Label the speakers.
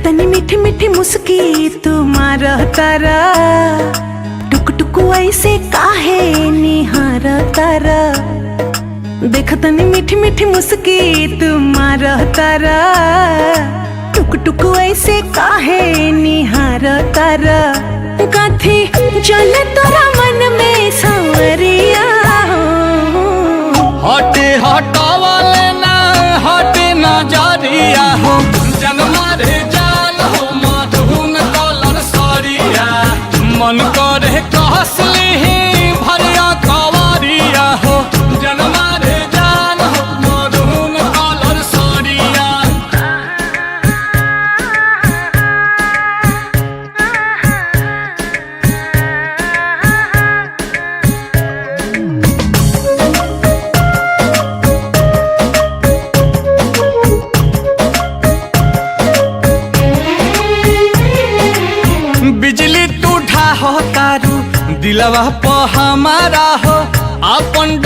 Speaker 1: तनी मीठी मीठी मुस्की तुम्हारा तारा, टुक टुक ऐसे काहे निहार तारा। देख तनी मीठी मीठी मुस्की तुम्हारा तारा, टुक टुक ऐसे काहे निहार तारा। काथी चले तोरा मन में सांवरिया,
Speaker 2: हटे हटावाले ना हटे नजरिया हो, जनमा रे जान हो मधुन कलर सरिया। मन करे कहसली भरिया कवरिया हो, जनमा रे जान हो मधुन कलर सरिया। बिजली टूठा हो तारू दिलवा प हमारा हो, अपन